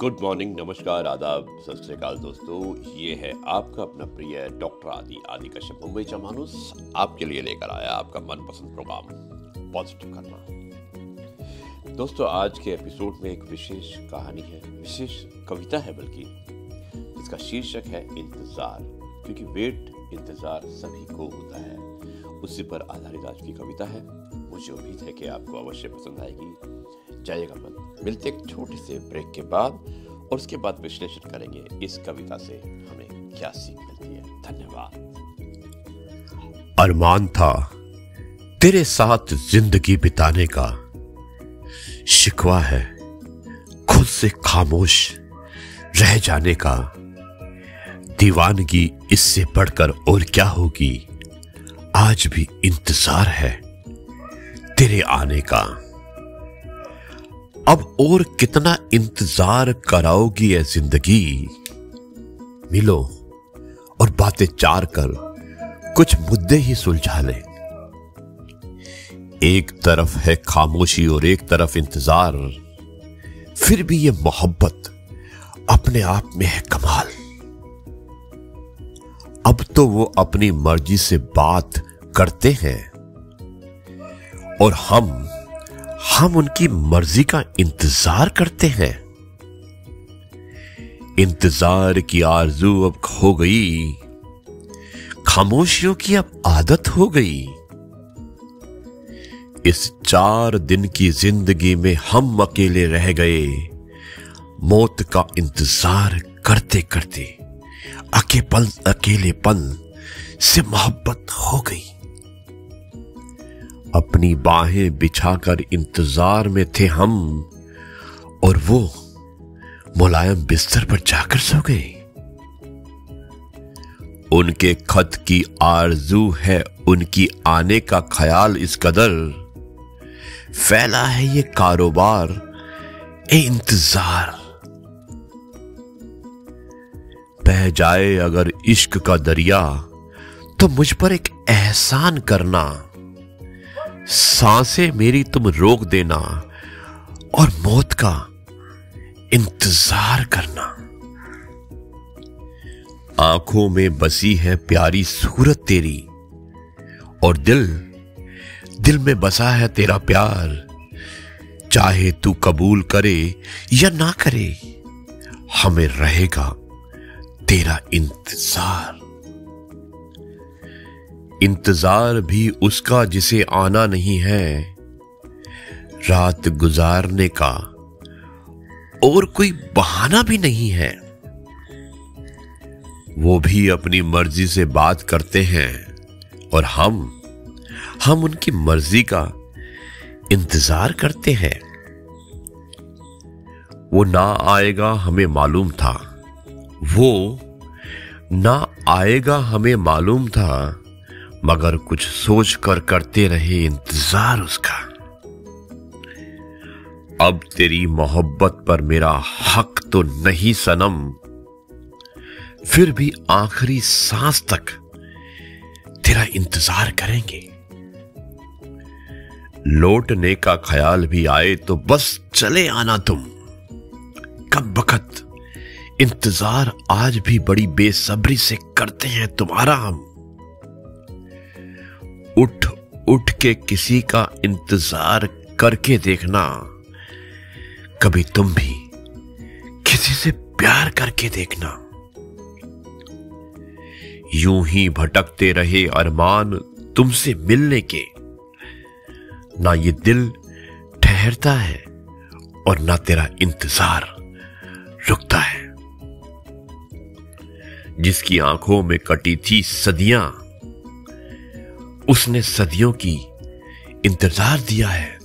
Good morning, नमस्कार, आदाब, सत श्री अकाल दोस्तों। ये है आपका अपना प्रिय डॉक्टर आदि कश्यप मुंबई का मानुस आपके लिए लेकर आया आपका मनपसंद प्रोग्राम पॉजिटिव करना। दोस्तों, आज के एपिसोड में एक विशेष कहानी है, विशेष कविता है बल्कि, जिसका शीर्षक है इंतजार। क्योंकि वेट इंतजार सभी को होता है, उसी पर आधारित आज की कविता है। मुझे उम्मीद है कि आपको अवश्य पसंद आएगी। जाइएगा मत। मिलते एक छोटे से ब्रेक के बाद और उसके बाद विश्लेषण करेंगे इस कविता से हमें क्या सीख मिलती है। धन्यवाद। अरमान था तेरे साथ जिंदगी बिताने का, शिकवा है खुद से खामोश रह जाने का। दीवानगी इससे बढ़कर और क्या होगी, आज भी इंतजार है तेरे आने का। अब और कितना इंतजार कराओगी ऐ जिंदगी, मिलो और बातें चार कर कुछ मुद्दे ही सुलझा ले। एक तरफ है खामोशी और एक तरफ इंतजार, फिर भी ये मोहब्बत अपने आप में है कमाल। अब तो वो अपनी मर्जी से बात करते हैं और हम उनकी मर्जी का इंतजार करते हैं। इंतजार की आरज़ू अब खो गई, खामोशियों की अब आदत हो गई। इस 4 दिन की जिंदगी में हम अकेले रह गए, मौत का इंतजार करते करते अकेलेपन से मोहब्बत हो गई। अपनी बाहें बिछाकर इंतजार में थे हम, और वो मुलायम बिस्तर पर जाकर सो गए। उनके खत की आरज़ू है उनकी आने का ख्याल, इस कदर फैला है ये कारोबार ए इंतजार। बह जाए अगर इश्क का दरिया, तो मुझ पर एक एहसान करना। सांसें मेरी तुम रोक देना और मौत का इंतजार करना। आंखों में बसी है प्यारी सूरत तेरी, और दिल में बसा है तेरा प्यार। चाहे तू कबूल करे या ना करे, हमें रहेगा तेरा इंतजार। इंतजार भी उसका जिसे आना नहीं है, रात गुजारने का और कोई बहाना भी नहीं है। वो भी अपनी मर्जी से बात करते हैं और हम उनकी मर्जी का इंतजार करते हैं। वो ना आएगा हमें मालूम था, वो ना आएगा हमें मालूम था, मगर कुछ सोच कर करते रहे इंतजार उसका। अब तेरी मोहब्बत पर मेरा हक तो नहीं सनम, फिर भी आखिरी सांस तक तेरा इंतजार करेंगे। लौटने का ख्याल भी आए तो बस चले आना तुम, कब बखत इंतजार आज भी बड़ी बेसब्री से करते हैं तुम्हारा हम। उठ के किसी का इंतजार करके देखना, कभी तुम भी किसी से प्यार करके देखना। यूं ही भटकते रहे अरमान तुमसे मिलने के, ना ये दिल ठहरता है और ना तेरा इंतजार रुकता है। जिसकी आंखों में कटी थी सदियां, उसने सदियों की इंतजार दिया है।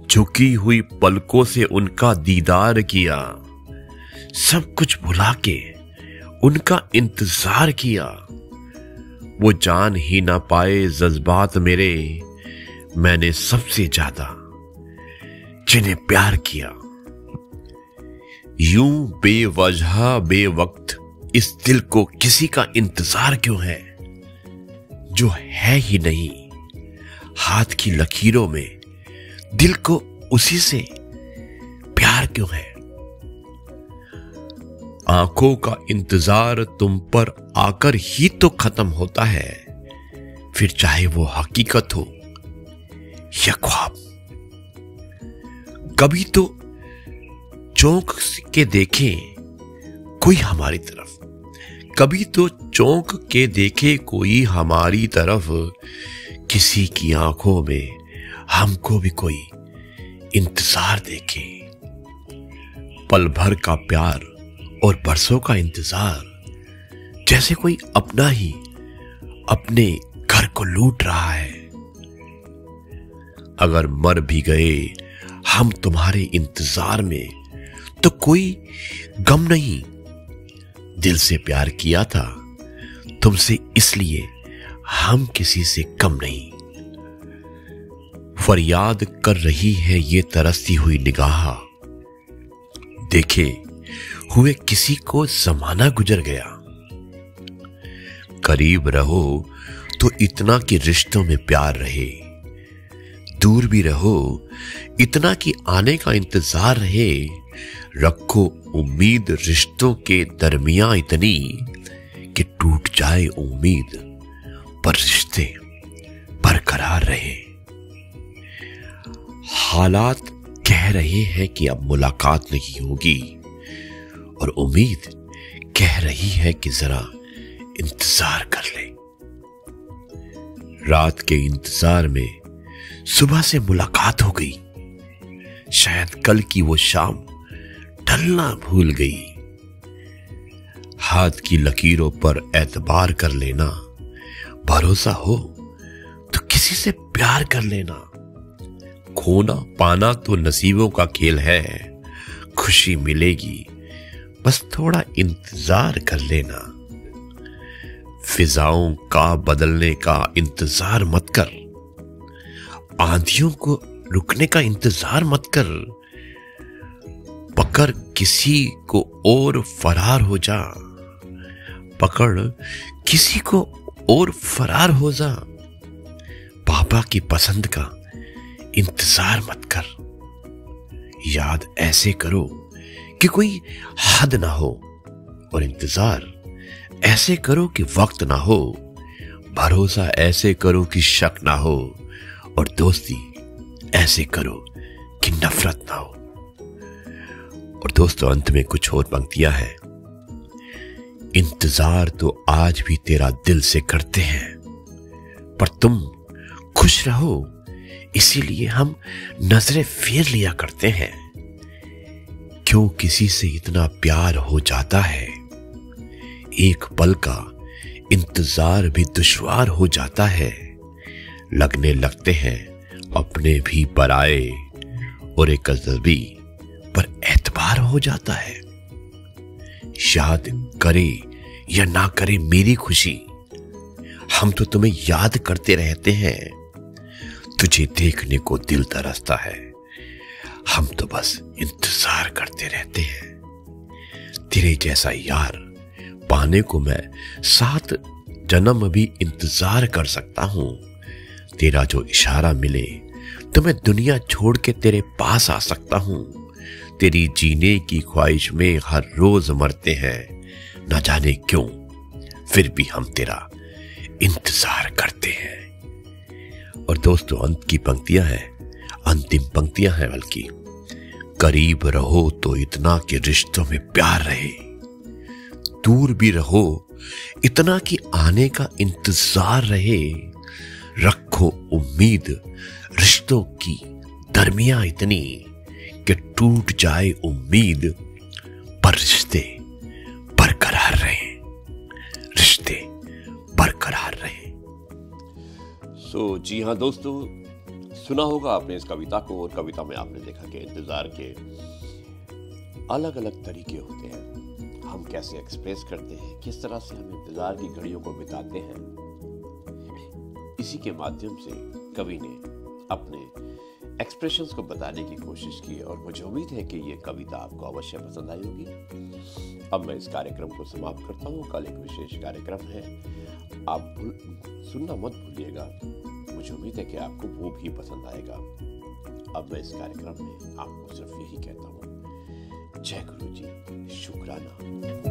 झुकी हुई पलकों से उनका दीदार किया, सब कुछ भुला के उनका इंतजार किया। वो जान ही ना पाए जज्बात मेरे, मैंने सबसे ज्यादा जिन्हें प्यार किया। यूं बेवजह बेवक्त इस दिल को किसी का इंतजार क्यों है, जो है ही नहीं। हाथ की लकीरों में दिल को उसी से प्यार क्यों है। आंखों का इंतजार तुम पर आकर ही तो खत्म होता है, फिर चाहे वो हकीकत हो या ख्वाब। कभी तो चौंक के देखे कोई हमारी तरफ, कभी तो चौंक के देखे कोई हमारी तरफ, किसी की आंखों में हमको भी कोई इंतजार देखे। पल भर का प्यार और बरसों का इंतजार, जैसे कोई अपना ही अपने घर को लूट रहा है। अगर मर भी गए हम तुम्हारे इंतजार में तो कोई गम नहीं, दिल से प्यार किया था तुमसे, इसलिए हम किसी से कम नहीं। फरियाद कर रही है ये तरसती हुई निगाह, देखे हुए किसी को जमाना गुजर गया। करीब रहो तो इतना कि रिश्तों में प्यार रहे, दूर भी रहो इतना कि आने का इंतजार रहे। रखो उम्मीद रिश्तों के दरमियां इतनी कि टूट जाए उम्मीद पर रिश्ते बरकरार रहे। हालात कह रहे हैं कि अब मुलाकात नहीं होगी और उम्मीद कह रही है कि जरा इंतजार कर ले। रात के इंतजार में सुबह से मुलाकात हो गई, शायद कल की वो शाम ढलना भूल गई। हाथ की लकीरों पर एतबार कर लेना, भरोसा हो तो किसी से प्यार कर लेना। खोना पाना तो नसीबों का खेल है, खुशी मिलेगी बस थोड़ा इंतजार कर लेना। फिजाओं का बदलने का इंतजार मत कर, आंधियों को रुकने का इंतजार मत कर। पकड़ किसी को और फरार हो जा, पकड़ किसी को और फरार हो जा। पापा की पसंद का इंतजार मत कर, याद ऐसे करो कि कोई हद ना हो, और इंतजार ऐसे करो कि वक्त ना हो। भरोसा ऐसे करो कि शक ना हो, और दोस्ती ऐसे करो कि नफरत ना हो। और दोस्तों, अंत में कुछ और पंक्तियां हैं। इंतजार तो आज भी तेरा दिल से करते हैं, पर तुम खुश रहो इसीलिए हम नजरें फेर लिया करते हैं। क्यों किसी से इतना प्यार हो जाता है, एक पल का इंतजार भी दुश्वार हो जाता है। लगने लगते हैं अपने भी पराए, और एक अजनबी पर एतबार हो जाता है। याद करे या ना करे मेरी खुशी, हम तो तुम्हें याद करते रहते हैं। तुझे देखने को दिल तरसता है, हम तो बस इंतजार करते रहते हैं। तेरे जैसा यार पाने को मैं 7 जन्म भी इंतजार कर सकता हूं। तेरा जो इशारा मिले तो मैं दुनिया छोड़ के तेरे पास आ सकता हूं। तेरी जीने की ख्वाहिश में हर रोज मरते हैं, न जाने क्यों फिर भी हम तेरा इंतजार करते हैं। और दोस्तों, अंत की पंक्तियां हैं, अंतिम पंक्तियां हैं बल्कि। करीब रहो तो इतना कि रिश्तों में प्यार रहे, दूर भी रहो इतना कि आने का इंतजार रहे। रखो उम्मीद रिश्तों की दरमियां इतनी कि टूट जाए उम्मीद पर रिश्ते बरकरार रहे, रिश्ते बरकरार रहे। जी हाँ दोस्तों, सुना होगा आपने इस कविता को, और कविता में आपने देखा कि इंतजार के अलग अलग तरीके होते हैं। हम कैसे एक्सप्रेस करते हैं, किस तरह से हम इंतजार की घड़ियों को बिताते हैं। इसी के माध्यम से कवि ने अपने एक्सप्रेशंस को बताने की कोशिश की, और मुझे उम्मीद है कि ये कविता आपको अवश्य पसंद आई होगी। अब मैं इस कार्यक्रम को समाप्त करता हूँ। कल एक विशेष कार्यक्रम है, आप सुनना मत भूलिएगा। मुझे उम्मीद है कि आपको वो भी पसंद आएगा। अब मैं इस कार्यक्रम में आपको सिर्फ यही कहता हूँ, जय गुरु जी, शुक्राना।